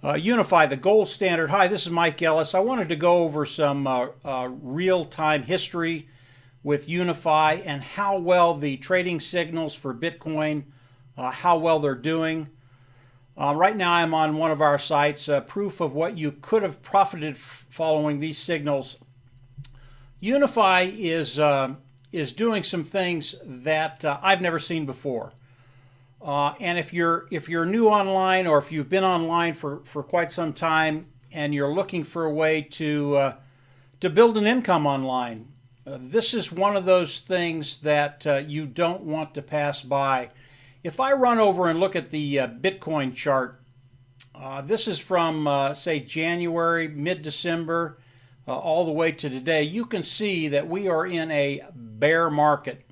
Unifii, the gold standard. Hi, this is Mike Ellis. I wanted to go over some real-time history with Unifii and how well the trading signals for Bitcoin, how well they're doing. Right now I'm on one of our sites, proof of what you could have profited following these signals. Unifii is doing some things that I've never seen before. And if you're new online, or if you've been online for quite some time and you're looking for a way to build an income online, this is one of those things that you don't want to pass by. If I run over and look at the Bitcoin chart, this is from say January, mid-December, all the way to today. You can see that we are in a bear market.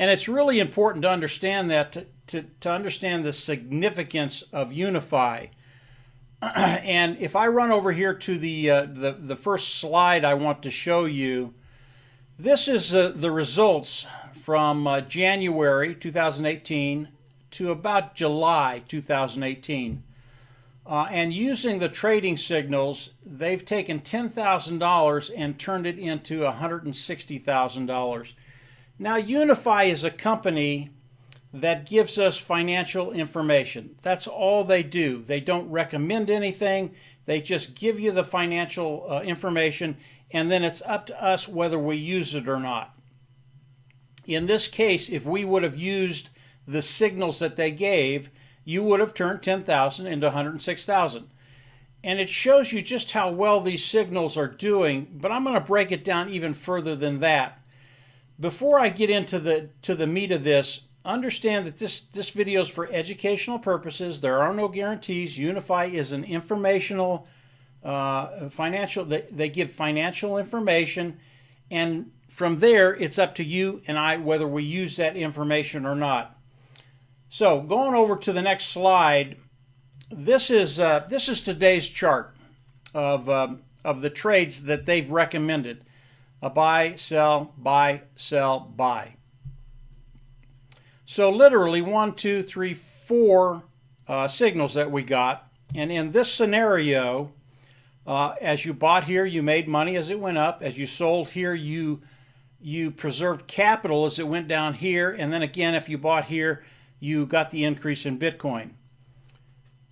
And it's really important to understand that, to understand the significance of Unifii. And if I run over here to the first slide I want to show you, this is the results from January 2018 to about July 2018. And using the trading signals, they've taken $10,000 and turned it into $160,000. Now, Unifii is a company that gives us financial information. That's all they do. They don't recommend anything. They just give you the financial information, and then it's up to us whether we use it or not. In this case, if we would have used the signals that they gave, you would have turned 10,000 into 106,000. And it shows you just how well these signals are doing, but I'm going to break it down even further than that. Before I get into the meat of this, understand that this video is for educational purposes. There are no guarantees. Unifii is an informational, financial. They give financial information, and from there it's up to you and I whether we use that information or not. So going over to the next slide, this is today's chart of the trades that they've recommended. A buy, sell, buy, sell, buy. So literally 1, 2, 3, 4 signals that we got. And in this scenario, as you bought here, you made money as it went up. As you sold here, you preserved capital as it went down here. And then again, if you bought here, you got the increase in Bitcoin.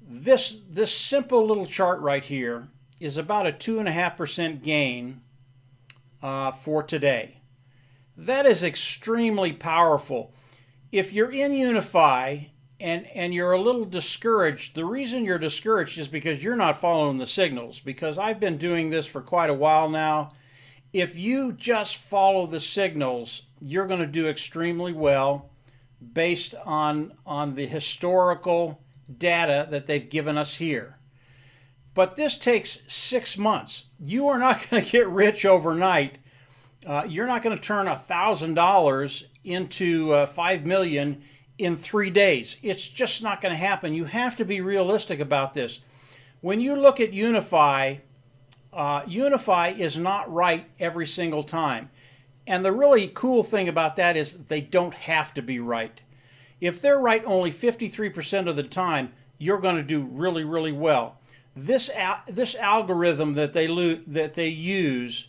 This simple little chart right here is about a 2.5% gain for today. That is extremely powerful. If you're in Unifii and you're a little discouraged, the reason you're discouraged is because you're not following the signals, because I've been doing this for quite a while now. If you just follow the signals, you're going to do extremely well based on the historical data that they've given us here. But this takes 6 months. You are not going to get rich overnight. You're not going to turn $1,000 into $5 million in 3 days. It's just not going to happen. You have to be realistic about this. When you look at Unifii, Unifii is not right every single time. And the really cool thing about that is they don't have to be right. If they're right only 53% of the time, you're going to do really, really well. This algorithm that they use,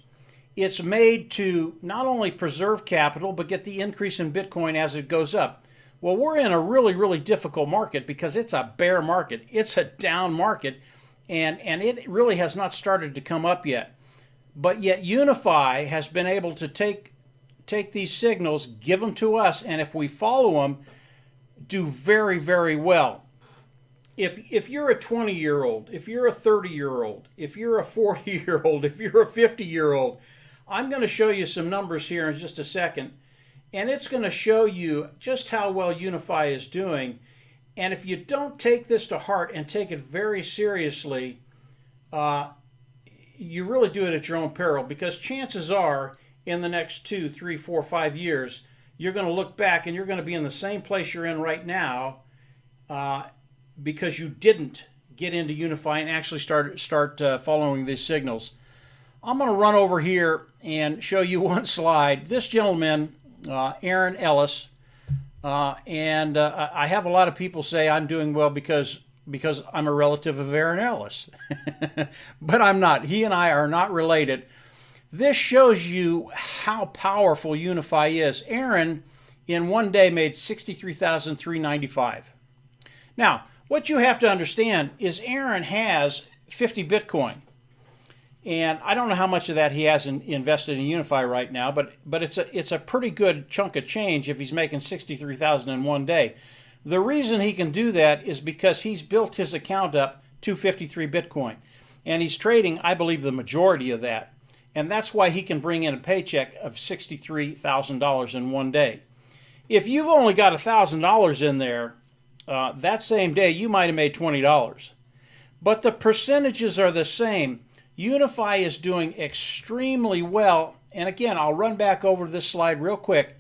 it's made to not only preserve capital but get the increase in Bitcoin as it goes up. Well, we're in a really, really difficult market because it's a bear market. It's a down market, and it really has not started to come up yet. But yet Unifii has been able to take these signals, give them to us, and if we follow them, do very, very well. If you're a 20-year-old, if you're a 30-year-old, if you're a 40-year-old, if you're a 50-year-old, I'm going to show you some numbers here in just a second, and it's going to show you just how well Unifii is doing. And if you don't take this to heart and take it very seriously, you really do it at your own peril, because chances are in the next 2, 3, 4, 5 years, you're going to look back and you're going to be in the same place you're in right now, because you didn't get into Unifii and actually start following these signals. I'm going to run over here and show you one slide. This gentleman, Aaron Ellis, and I have a lot of people say I'm doing well because because I'm a relative of Aaron Ellis. But I'm not. He and I are not related. This shows you how powerful Unifii is. Aaron, in one day, made $63,395. Now, what you have to understand is Aaron has 50 Bitcoin. And I don't know how much of that he has invested in Unifii right now, but it's a pretty good chunk of change if he's making $63,000 in one day. The reason he can do that is because he's built his account up to 53 Bitcoin. And he's trading, I believe, the majority of that. And that's why he can bring in a paycheck of $63,000 in one day. If you've only got $1,000 in there, that same day you might have made $20. But the percentages are the same. Unifii is doing extremely well. And again, I'll run back over this slide real quick.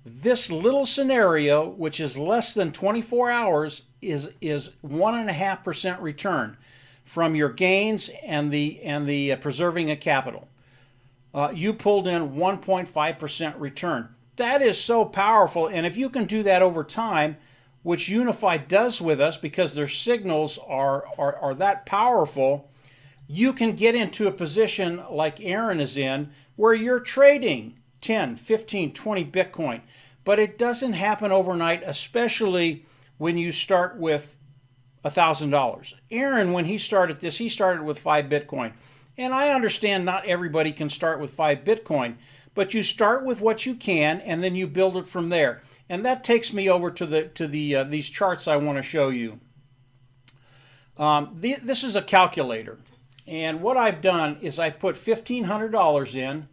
This little scenario, which is less than 24 hours, is 1.5% return from your gains and the preserving of capital. You pulled in 1.5% return. That is so powerful, and if you can do that over time, which Unifii does with us because their signals are that powerful, you can get into a position like Aaron is in where you're trading 10, 15, 20 Bitcoin. But it doesn't happen overnight, especially when you start with $1,000. Aaron, when he started this, he started with 5 Bitcoin. And I understand not everybody can start with 5 Bitcoin, but you start with what you can and then you build it from there. And that takes me over to these charts I want to show you. This is a calculator. And what I've done is I put $1,500 in,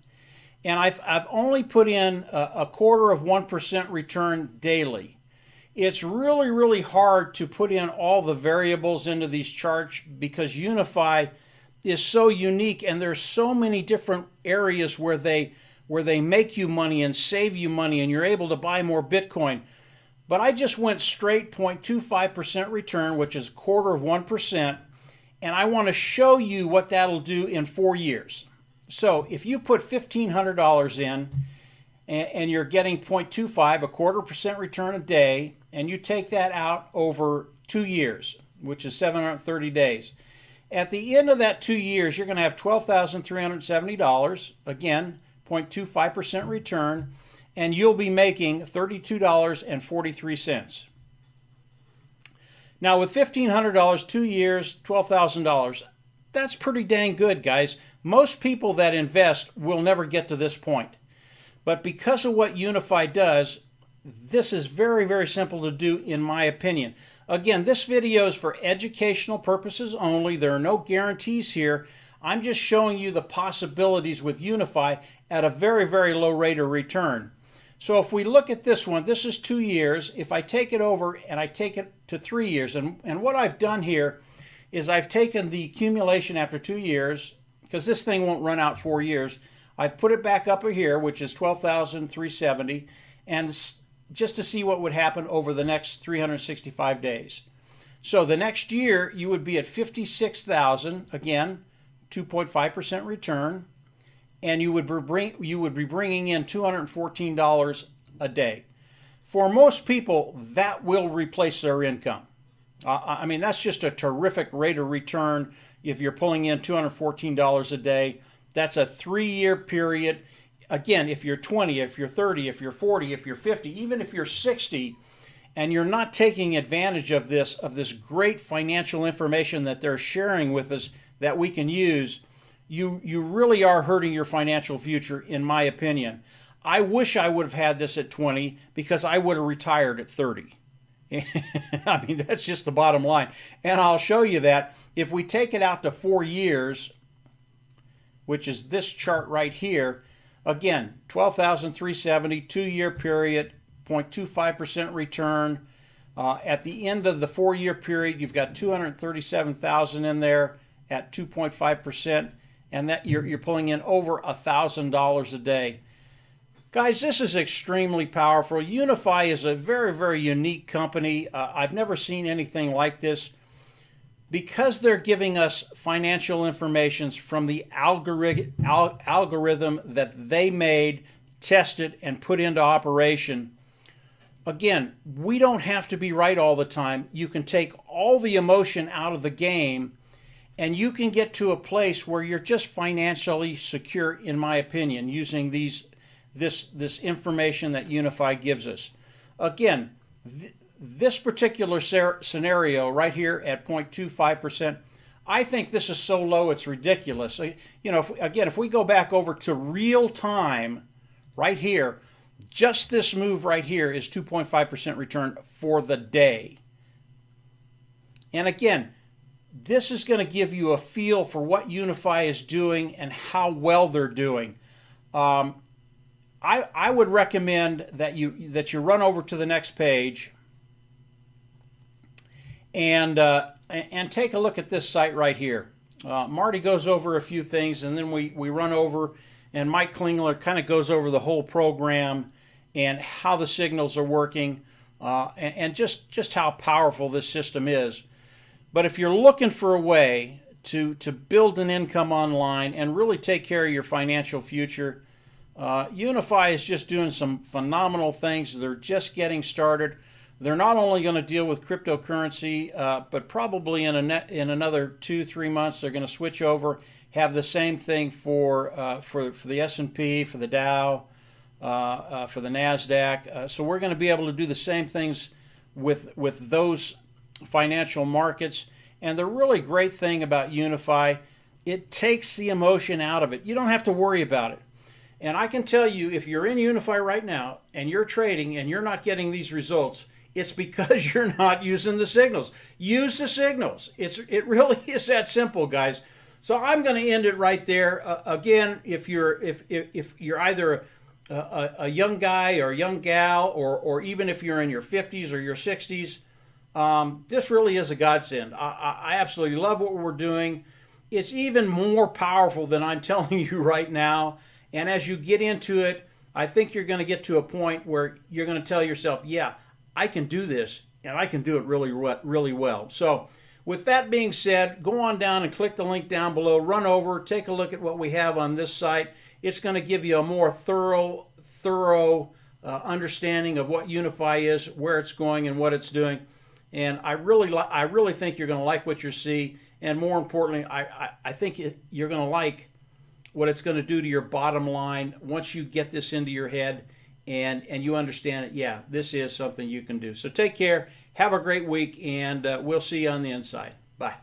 and I've only put in a 1/4% return daily. It's really, really hard to put in all the variables into these charts because Unifii is so unique, and there's so many different areas where they make you money and save you money, and you're able to buy more Bitcoin. But I just went straight 0.25% return, which is 1/4%, and I want to show you what that'll do in 4 years. So if you put $1,500 in and you're getting 0.25, a 1/4% return a day, and you take that out over 2 years, which is 730 days. At the end of that 2 years, you're going to have $12,370, again, 0.25% return, and you'll be making $32.43. Now with $1,500, 2 years, $12,000, that's pretty dang good, guys. Most people that invest will never get to this point. But because of what Unifii does, this is very, very simple to do in my opinion. Again, this video is for educational purposes only. There are no guarantees here. I'm just showing you the possibilities with Unifii at a very, very low rate of return. So if we look at this one, this is 2 years. If I take it over and I take it to 3 years, and what I've done here is I've taken the accumulation after 2 years, because this thing won't run out 4 years. I've put it back up here, which is $12,370, and just to see what would happen over the next 365 days. So the next year, you would be at $56,000, again, 2.5% return, and you would be bringing in $214 a day. For most people, that will replace their income. I mean, that's just a terrific rate of return if you're pulling in $214 a day. That's a 3-year period. Again, if you're 20, if you're 30, if you're 40, if you're 50, even if you're 60, and you're not taking advantage of this great financial information that they're sharing with us that we can use, you really are hurting your financial future, in my opinion. I wish I would have had this at 20 because I would have retired at 30. I mean, that's just the bottom line. And I'll show you that. If we take it out to 4 years, which is this chart right here, again, $12,370, 2-year period, 0.25% return. At the end of the 4-year period, you've got $237,000 in there at 2.5%, and that you're pulling in over $1,000 a day. Guys, this is extremely powerful. Unifii is a very, very unique company. I've never seen anything like this. Because they're giving us financial information from the algorithm that they made, tested, and put into operation, Again, we don't have to be right all the time. You can take all the emotion out of the game, and you can get to a place where you're just financially secure, in my opinion, using this information that Unifii gives us. Again, this particular scenario right here at 0.25%, I think this is so low it's ridiculous. You know, if we go back over to real time right here, just this move right here is 2.5% return for the day. And again, this is going to give you a feel for what Unifii is doing and how well they're doing. I would recommend that you run over to the next page and take a look at this site right here. Marty goes over a few things, and then we run over, and Mike Klingler kind of goes over the whole program and how the signals are working, and just how powerful this system is. But if you're looking for a way to build an income online and really take care of your financial future, Unifii is just doing some phenomenal things. They're just getting started. They're not only going to deal with cryptocurrency, but probably in another 2-3 months they're going to switch over, have the same thing for the S&P, for the Dow, for the NASDAQ. So we're going to be able to do the same things with those financial markets. And the really great thing about Unifii, it takes the emotion out of it. You don't have to worry about it. And I can tell you, if you're in Unifii right now and you're trading and you're not getting these results, it's because you're not using the signals. Use the signals. It really is that simple, guys. So I'm going to end it right there. Again, if you're either a young guy or a young gal, or even if you're in your 50s or your 60s, this really is a godsend. I absolutely love what we're doing. It's even more powerful than I'm telling you right now. And as you get into it, I think you're going to get to a point where you're going to tell yourself, yeah, I can do this, and I can do it really, really well. So with that being said, go on down and click the link down below, run over, take a look at what we have on this site. It's going to give you a more thorough understanding of what Unifii is, where it's going, and what it's doing. And I really think you're going to like what you see. And more importantly, I think you're going to like what it's going to do to your bottom line once you get this into your head and you understand it. Yeah, this is something you can do. So take care. Have a great week, and we'll see you on the inside. Bye.